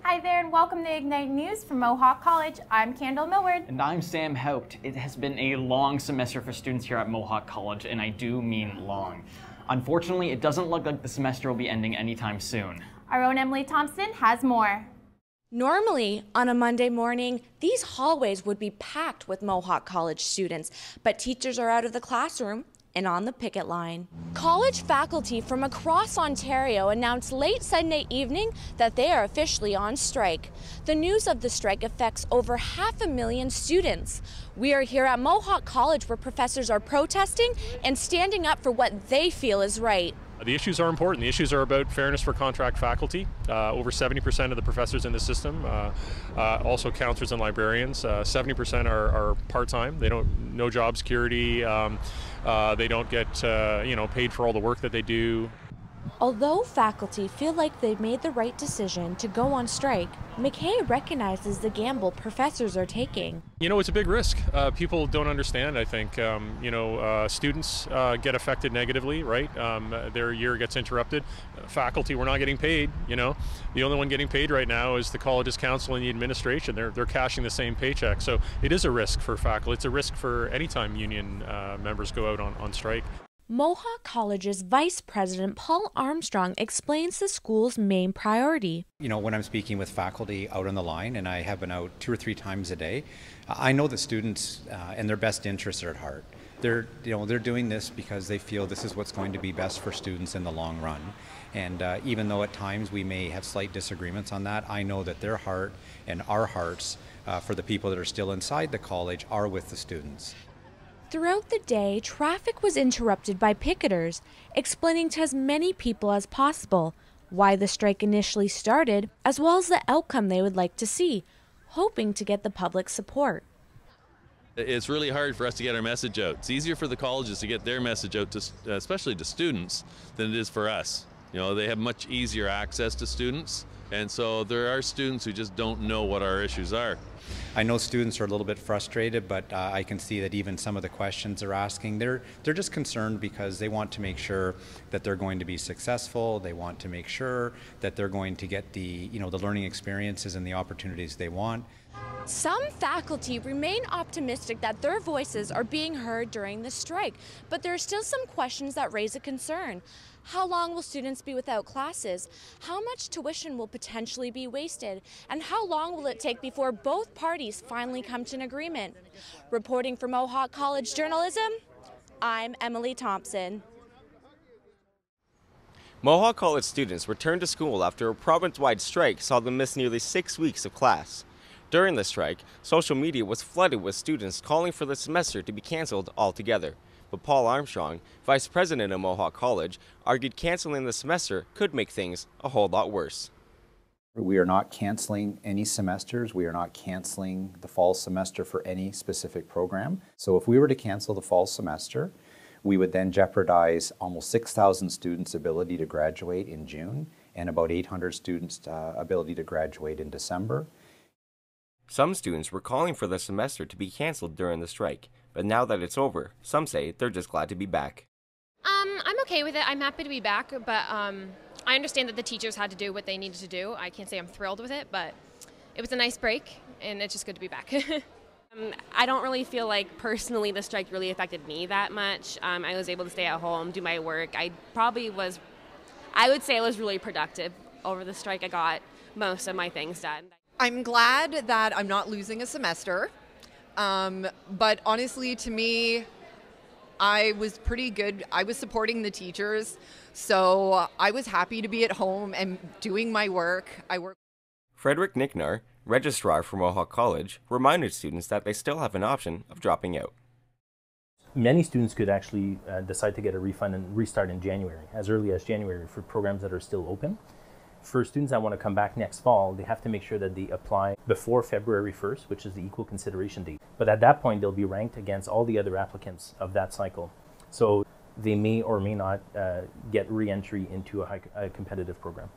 Hi there and welcome to Ignite News from Mohawk College. I'm Kendall Millward. And I'm Sam Haupt. It has been a long semester for students here at Mohawk College, and I do mean long. Unfortunately, it doesn't look like the semester will be ending anytime soon. Our own Emily Thompson has more. Normally, on a Monday morning, these hallways would be packed with Mohawk College students, but teachers are out of the classroom and on the picket line. College faculty from across Ontario announced late Sunday evening that they are officially on strike. The news of the strike affects over 500,000 students. We are here at Mohawk College where professors are protesting and standing up for what they feel is right. The issues are important. The issues are about fairness for contract faculty. Over 70% of the professors in the system, also counselors and librarians, 70% are part-time. They don't, no job security. They don't get paid for all the work that they do. Although faculty feel like they've made the right decision to go on strike, McKay recognizes the gamble professors are taking. You know, it's a big risk. People don't understand, I think. Students get affected negatively, right? Their year gets interrupted. Faculty, we're not getting paid, you know. The only one getting paid right now is the college's council and the administration. They're cashing the same paycheck. So it is a risk for faculty. It's a risk for any time union members go out on strike. Mohawk College's Vice President Paul Armstrong explains the school's main priority. You know, when I'm speaking with faculty out on the line, and I have been out 2 or 3 times a day, I know that students and their best interests are at heart. They're doing this because they feel this is what's going to be best for students in the long run. And even though at times we may have slight disagreements on that, I know that their heart and our hearts for the people that are still inside the college are with the students. Throughout the day, traffic was interrupted by picketers, explaining to as many people as possible why the strike initially started, as well as the outcome they would like to see, hoping to get the public support. It's really hard for us to get our message out. It's easier for the colleges to get their message out, especially to students, than it is for us. You know, they have much easier access to students, and so there are students who just don't know what our issues are. I know students are a little bit frustrated, but I can see that even some of the questions they're asking, they're just concerned because they want to make sure that they're going to be successful. They want to make sure that they're going to get the learning experiences and the opportunities they want. Some faculty remain optimistic that their voices are being heard during the strike, but there are still some questions that raise a concern. How long will students be without classes? How much tuition will potentially be wasted? And how long will it take before both parties finally come to an agreement? Reporting for Mohawk College Journalism, I'm Emily Thompson. Mohawk College students returned to school after a province-wide strike saw them miss nearly 6 weeks of class. During the strike, social media was flooded with students calling for the semester to be canceled altogether. But Paul Armstrong, vice president of Mohawk College, argued canceling the semester could make things a whole lot worse. We are not canceling any semesters. We are not canceling the fall semester for any specific program. So if we were to cancel the fall semester, we would then jeopardize almost 6,000 students' ability to graduate in June and about 800 students' ability to graduate in December. Some students were calling for the semester to be canceled during the strike, but now that it's over, some say they're just glad to be back. I'm okay with it. I'm happy to be back, but I understand that the teachers had to do what they needed to do. I can't say I'm thrilled with it, but it was a nice break, and it's just good to be back. I don't really feel like personally the strike really affected me that much. I was able to stay at home, do my work. I would say I was really productive over the strike. I got most of my things done. I'm glad that I'm not losing a semester, but honestly, to me, I was pretty good. I was supporting the teachers, so I was happy to be at home and doing my work. Frederick Nicknar, registrar for Mohawk College, reminded students that they still have an option of dropping out. Many students could actually decide to get a refund and restart in January, as early as January for programs that are still open. For students that want to come back next fall, they have to make sure that they apply before February 1st, which is the equal consideration date. But at that point, they'll be ranked against all the other applicants of that cycle. So they may or may not get re-entry into a competitive program.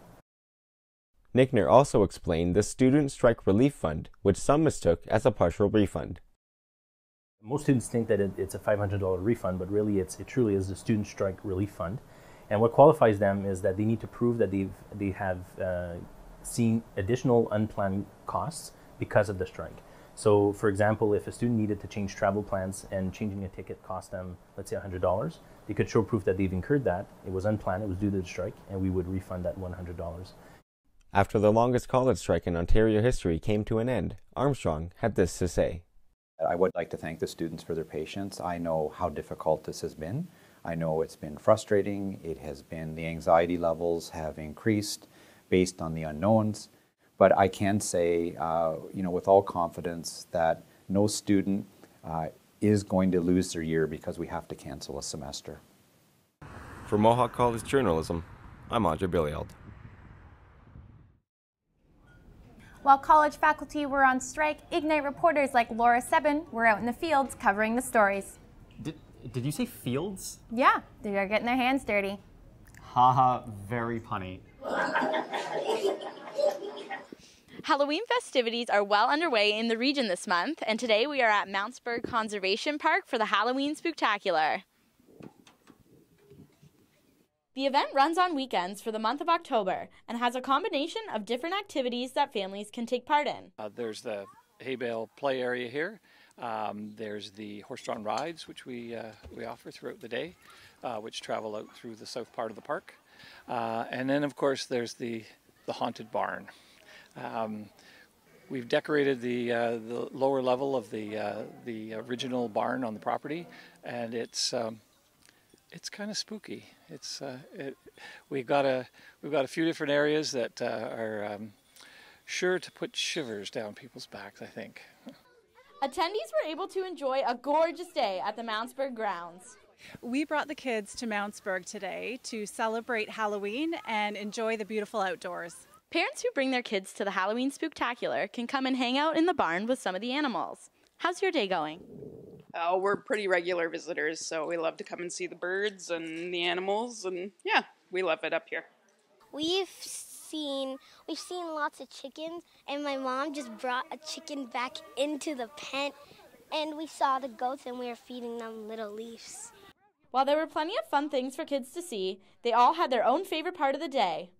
Nickner also explained the Student Strike Relief Fund, which some mistook as a partial refund. Most students think that it's a $500 refund, but really it truly is the Student Strike Relief Fund. And what qualifies them is that they need to prove that they have seeing additional unplanned costs because of the strike. So for example, if a student needed to change travel plans and changing a ticket cost them, let's say $100, they could show proof that they've incurred that. It was unplanned, it was due to the strike, and we would refund that $100. After the longest college strike in Ontario history came to an end, Armstrong had this to say. I would like to thank the students for their patience. I know how difficult this has been. I know it's been frustrating. It has been, the anxiety levels have increased based on the unknowns. But I can say, with all confidence that no student is going to lose their year because we have to cancel a semester. For Mohawk College Journalism, I'm Audrey Billiald. While college faculty were on strike, Ignite reporters like Laura Sebin were out in the fields covering the stories. Did you say fields? Yeah, they are getting their hands dirty. Haha, very punny. Halloween festivities are well underway in the region this month, and today we are at Mountsburg Conservation Park for the Halloween Spooktacular. The event runs on weekends for the month of October and has a combination of different activities that families can take part in. There's the hay bale play area here. There's the horse-drawn rides, which we offer throughout the day, which travel out through the south part of the park. And then, of course, there's the haunted barn. We've decorated the lower level of the original barn on the property, and it's kind of spooky. We've got a few different areas that are sure to put shivers down people's backs, I think. Attendees were able to enjoy a gorgeous day at the Mountsburg grounds. We brought the kids to Mountsburg today to celebrate Halloween and enjoy the beautiful outdoors. Parents who bring their kids to the Halloween Spooktacular can come and hang out in the barn with some of the animals. How's your day going? Oh, we're pretty regular visitors, so we love to come and see the birds and the animals, and yeah, we love it up here. We've seen lots of chickens, and my mom just brought a chicken back into the pen, and we saw the goats and we were feeding them little leaves. While there were plenty of fun things for kids to see, they all had their own favorite part of the day.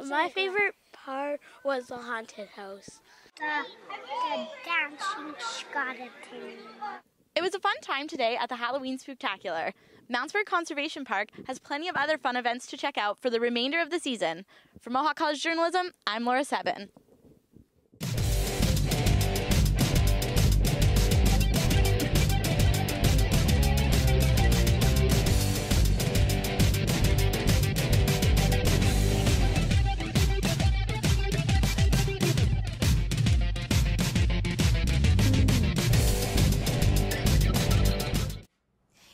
My favorite part was the haunted house. The dancing skeleton. It was a fun time today at the Halloween Spooktacular. Mountsburg Conservation Park has plenty of other fun events to check out for the remainder of the season. For Mohawk College Journalism, I'm Laura Sebin.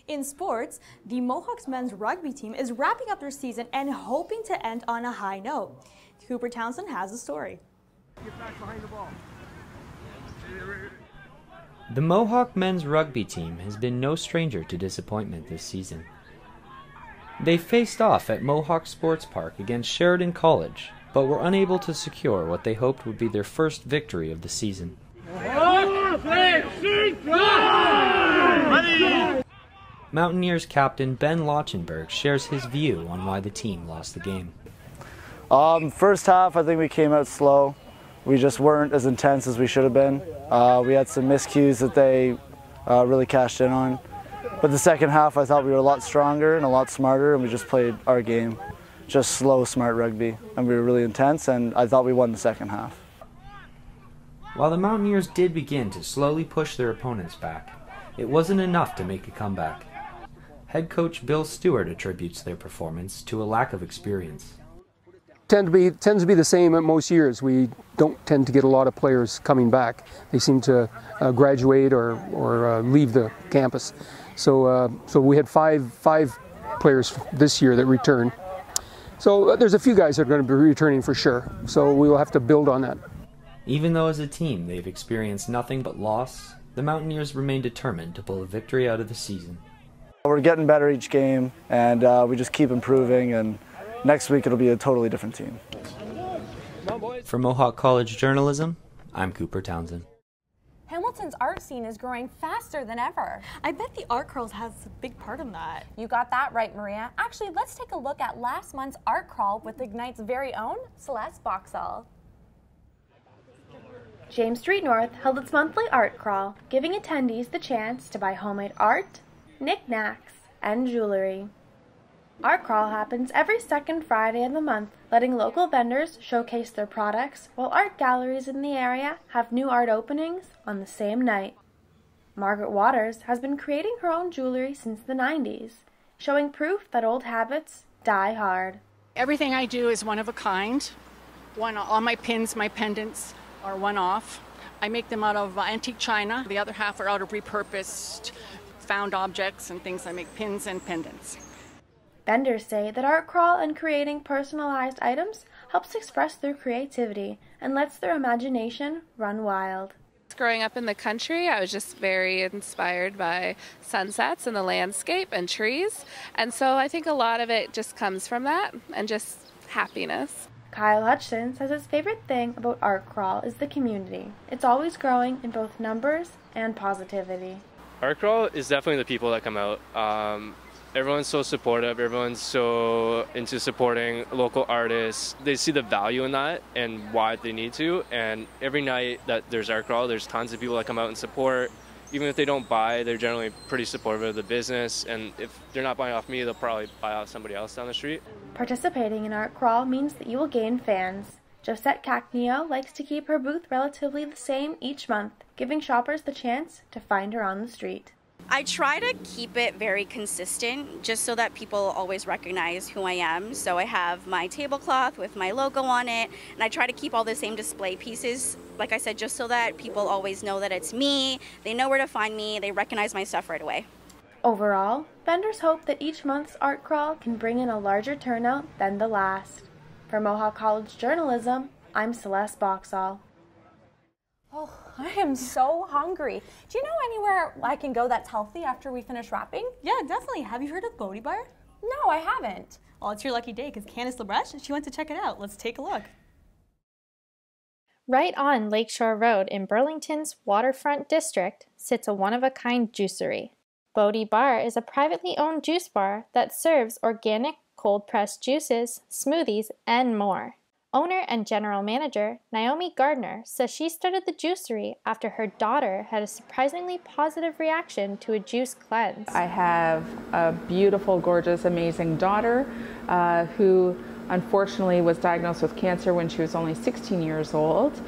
In sports, the Mohawks men's rugby team is wrapping up their season and hoping to end on a high note. Cooper Townsend has the story. Get back behind the ball. The Mohawk men's rugby team has been no stranger to disappointment this season. They faced off at Mohawk Sports Park against Sheridan College, but were unable to secure what they hoped would be their first victory of the season. Mountaineers captain Ben Lochenberg shares his view on why the team lost the game. First half, I think we came out slow. We just weren't as intense as we should have been. We had some miscues that they really cashed in on. But the second half, I thought we were a lot stronger and a lot smarter, and we just played our game. Just slow, smart rugby. And we were really intense, and I thought we won the second half. While the Mountaineers did begin to slowly push their opponents back, it wasn't enough to make a comeback. Head coach Bill Stewart attributes their performance to a lack of experience. Tends to be the same at most years. We don't tend to get a lot of players coming back. They seem to graduate or leave the campus. So we had five players this year that returned. So there's a few guys that are going to be returning for sure. So we will have to build on that. Even though as a team they've experienced nothing but loss, the Mountaineers remain determined to pull a victory out of the season. We're getting better each game, and we just keep improving, and next week it'll be a totally different team. For Mohawk College Journalism, I'm Cooper Townsend. Hamilton's art scene is growing faster than ever. I bet the art crawl has a big part in that. You got that right, Maria. Actually, let's take a look at last month's art crawl with Ignite's very own Celeste Boxall. James Street North held its monthly art crawl, giving attendees the chance to buy homemade art, knickknacks, and jewelry. Art crawl happens every second Friday of the month, letting local vendors showcase their products, while art galleries in the area have new art openings on the same night. Margaret Waters has been creating her own jewelry since the 90s, showing proof that old habits die hard. Everything I do is one of a kind. All my pins, my pendants are one-off. I make them out of antique china. The other half are out of repurposed, found objects and things. I make pins and pendants. Vendors say that art crawl and creating personalized items helps express their creativity and lets their imagination run wild. Growing up in the country, I was just very inspired by sunsets and the landscape and trees. And so I think a lot of it just comes from that and just happiness. Kyle Hutchison says his favorite thing about Art Crawl is the community. It's always growing in both numbers and positivity. Art Crawl is definitely the people that come out. Everyone's so supportive, everyone's so into supporting local artists. They see the value in that and why they need to, and every night that there's art crawl, there's tons of people that come out and support. Even if they don't buy, they're generally pretty supportive of the business, and if they're not buying off me, they'll probably buy off somebody else down the street. Participating in Art Crawl means that you will gain fans. Josette Cacneo likes to keep her booth relatively the same each month, giving shoppers the chance to find her on the street. I try to keep it very consistent just so that people always recognize who I am. So I have my tablecloth with my logo on it, and I try to keep all the same display pieces, like I said, just so that people always know that it's me, they know where to find me, they recognize my stuff right away. Overall, vendors hope that each month's art crawl can bring in a larger turnout than the last. For Mohawk College Journalism, I'm Celeste Boxall. Oh, I am so hungry. Do you know anywhere I can go that's healthy after we finish wrapping? Yeah, definitely. Have you heard of Bodhi Bar? No, I haven't. Well, it's your lucky day because Candice LaBreche, she went to check it out. Let's take a look. Right on Lakeshore Road in Burlington's waterfront district sits a one-of-a-kind juicery. Bodhi Bar is a privately owned juice bar that serves organic cold-pressed juices, smoothies, and more. Owner and general manager Naomi Gardner says she started the juicery after her daughter had a surprisingly positive reaction to a juice cleanse. I have a beautiful, gorgeous, amazing daughter who unfortunately was diagnosed with cancer when she was only 16 years old.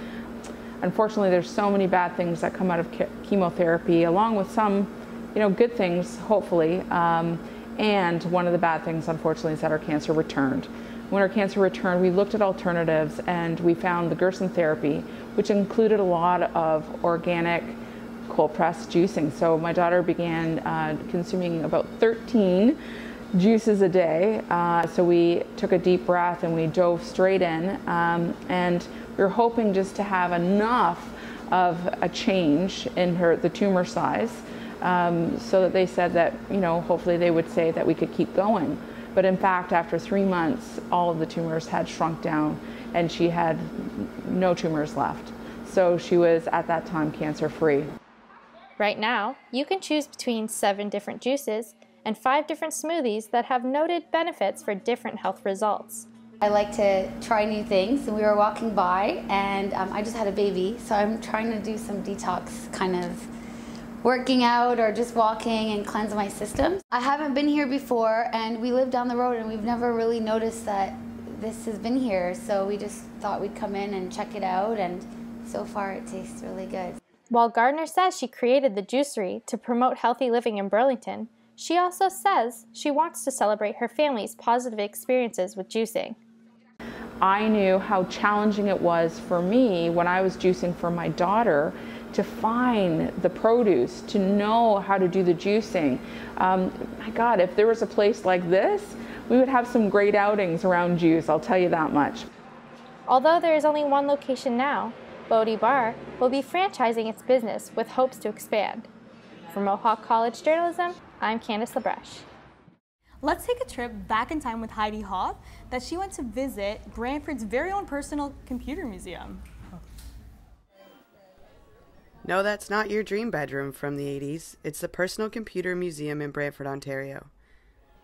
Unfortunately, there's so many bad things that come out of chemotherapy, along with some, good things, hopefully. And one of the bad things, unfortunately, is that her cancer returned. When her cancer returned, we looked at alternatives and we found the Gerson therapy, which included a lot of organic cold-pressed juicing. So my daughter began consuming about 13 juices a day. So we took a deep breath and we dove straight in. And we were hoping just to have enough of a change in the tumor size so that they said that, hopefully they would say that we could keep going. But in fact, after 3 months, all of the tumors had shrunk down and she had no tumors left. So she was, at that time, cancer-free. Right now, you can choose between 7 different juices and 5 different smoothies that have noted benefits for different health results. I like to try new things, and we were walking by, and I just had a baby, so I'm trying to do some detox kind of working out or just walking and cleanse my system. I haven't been here before, and we live down the road, and we've never really noticed that this has been here, so we just thought we'd come in and check it out, and so far it tastes really good. While Gardner says she created the juicery to promote healthy living in Burlington, she also says she wants to celebrate her family's positive experiences with juicing. I knew how challenging it was for me when I was juicing for my daughter to find the produce, to know how to do the juicing. My God, if there was a place like this, we would have some great outings around juice, I'll tell you that much. Although there is only one location now, Bodhi Bar will be franchising its business with hopes to expand. For Mohawk College Journalism, I'm Candice LaBreche. Let's take a trip back in time with Heidi Hoff that she went to visit Brantford's very own personal computer museum. No, that's not your dream bedroom from the 80s. It's the Personal Computer Museum in Brantford, Ontario.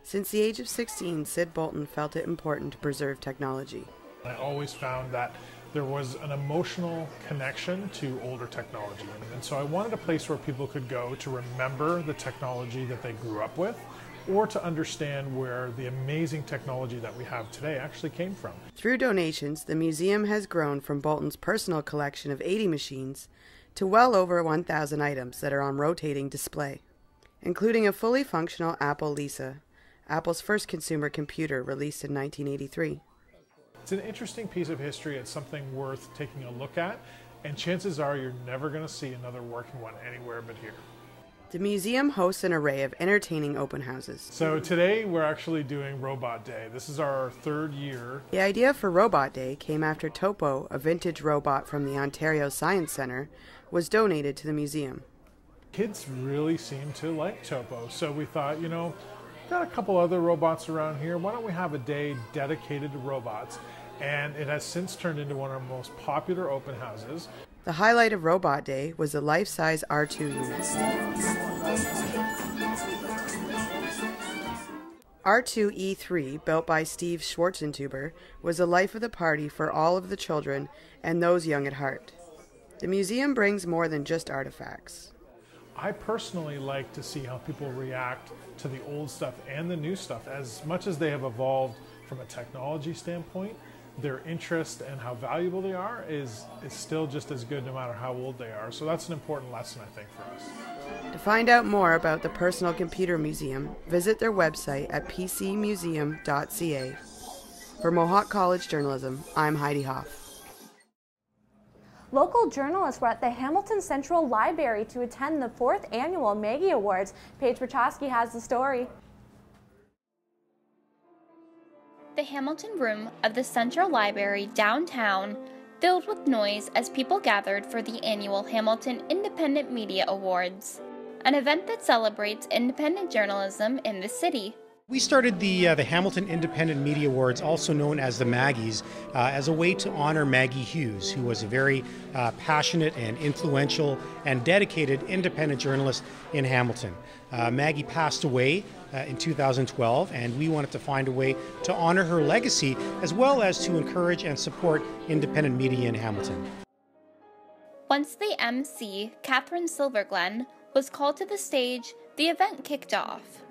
Since the age of 16, Sid Bolton felt it important to preserve technology. I always found that there was an emotional connection to older technology. And so I wanted a place where people could go to remember the technology that they grew up with, or to understand where the amazing technology that we have today actually came from. Through donations, the museum has grown from Bolton's personal collection of 80 machines to well over 1,000 items that are on rotating display, including a fully functional Apple Lisa, Apple's first consumer computer released in 1983. It's an interesting piece of history. It's something worth taking a look at, and chances are you're never going to see another working one anywhere but here. The museum hosts an array of entertaining open houses. So today we're actually doing Robot Day. This is our 3rd year. The idea for Robot Day came after Topo, a vintage robot from the Ontario Science Centre, was donated to the museum. Kids really seem to like Topo, so we thought, got a couple other robots around here. Why don't we have a day dedicated to robots? And it has since turned into one of our most popular open houses. The highlight of Robot Day was the life-size R2 unit. R2E3, built by Steve Schwarzentuber, was the life of the party for all of the children and those young at heart. The museum brings more than just artifacts. I personally like to see how people react to the old stuff and the new stuff. As much as they have evolved from a technology standpoint, their interest and how valuable they are is still just as good no matter how old they are. So that's an important lesson, I think, for us. To find out more about the Personal Computer Museum, visit their website at pcmuseum.ca. For Mohawk College Journalism, I'm Heidi Hoff. Local journalists were at the Hamilton Central Library to attend the 4th Annual Maggie Awards. Paige Petrosky has the story. The Hamilton room of the Central Library downtown filled with noise as people gathered for the annual Hamilton Independent Media Awards, an event that celebrates independent journalism in the city. We started the Hamilton Independent Media Awards, also known as the Maggies, as a way to honor Maggie Hughes, who was a very passionate and influential and dedicated independent journalist in Hamilton. Maggie passed away in 2012, and we wanted to find a way to honor her legacy as well as to encourage and support independent media in Hamilton. Once the MC, Catherine Silverglen, was called to the stage, the event kicked off.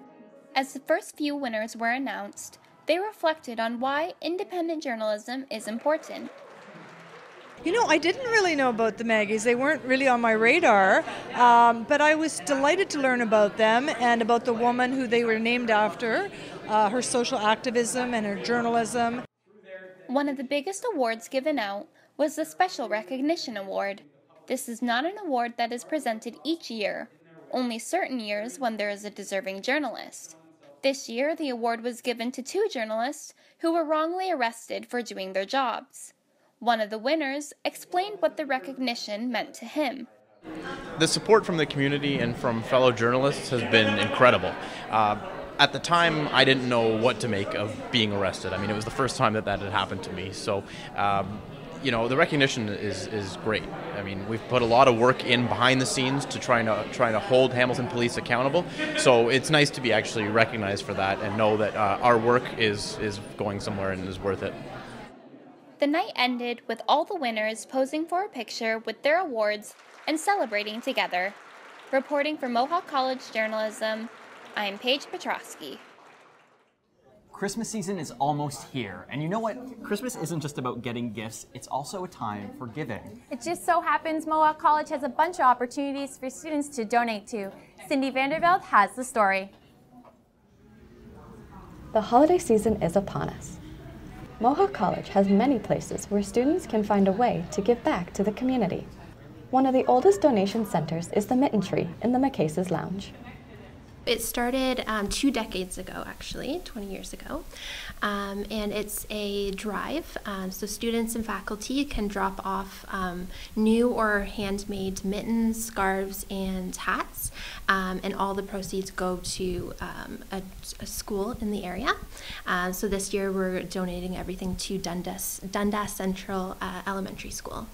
As the first few winners were announced, they reflected on why independent journalism is important. I didn't really know about the Maggies. They weren't really on my radar, but I was delighted to learn about them and about the woman who they were named after, her social activism and her journalism. One of the biggest awards given out was the Special Recognition Award. This is not an award that is presented each year, only certain years when there is a deserving journalist. This year, the award was given to 2 journalists who were wrongly arrested for doing their jobs. One of the winners explained what the recognition meant to him. The support from the community and from fellow journalists has been incredible. At the time, I didn't know what to make of being arrested. It was the first time that had happened to me. So, the recognition is great. We've put a lot of work in behind the scenes to try to hold Hamilton Police accountable. So it's nice to be actually recognized for that and know that our work is going somewhere and is worth it. The night ended with all the winners posing for a picture with their awards and celebrating together. Reporting for Mohawk College Journalism, I'm Paige Petrosky. Christmas season is almost here, and you know what? Christmas isn't just about getting gifts, it's also a time for giving. It just so happens Mohawk College has a bunch of opportunities for students to donate to. Cindy Vanderveld has the story. The holiday season is upon us. Mohawk College has many places where students can find a way to give back to the community. One of the oldest donation centers is the Mitten Tree in the McCase's Lounge. It started 2 decades ago, actually, 20 years ago, and it's a drive, so students and faculty can drop off new or handmade mittens, scarves, and hats, and all the proceeds go to a school in the area. So this year we're donating everything to Dundas Central Elementary School.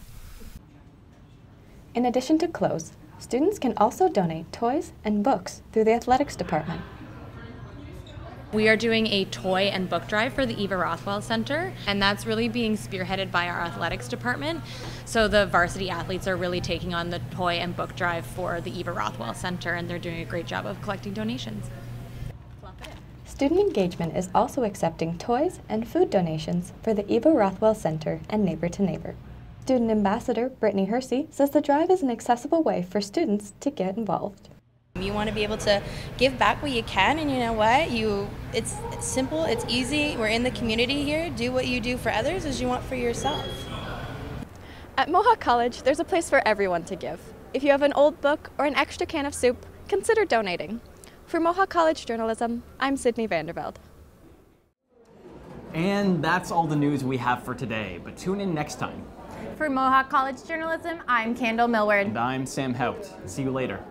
In addition to clothes, students can also donate toys and books through the athletics department. We are doing a toy and book drive for the Eva Rothwell Center, and that's really being spearheaded by our athletics department. So the varsity athletes are really taking on the toy and book drive for the Eva Rothwell Center, and they're doing a great job of collecting donations. Student engagement is also accepting toys and food donations for the Eva Rothwell Center and Neighbor to Neighbor. Student Ambassador Brittany Hersey says the drive is an accessible way for students to get involved. You want to be able to give back what you can, and you know what? It's simple, it's easy. We're in the community here. Do what you do for others as you want for yourself. At Mohawk College, there's a place for everyone to give. If you have an old book or an extra can of soup, consider donating. For Mohawk College Journalism, I'm Sydney Vanderveld. And that's all the news we have for today, but tune in next time. For Mohawk College Journalism, I'm Kendall Millward. And I'm Sam Haupt. See you later.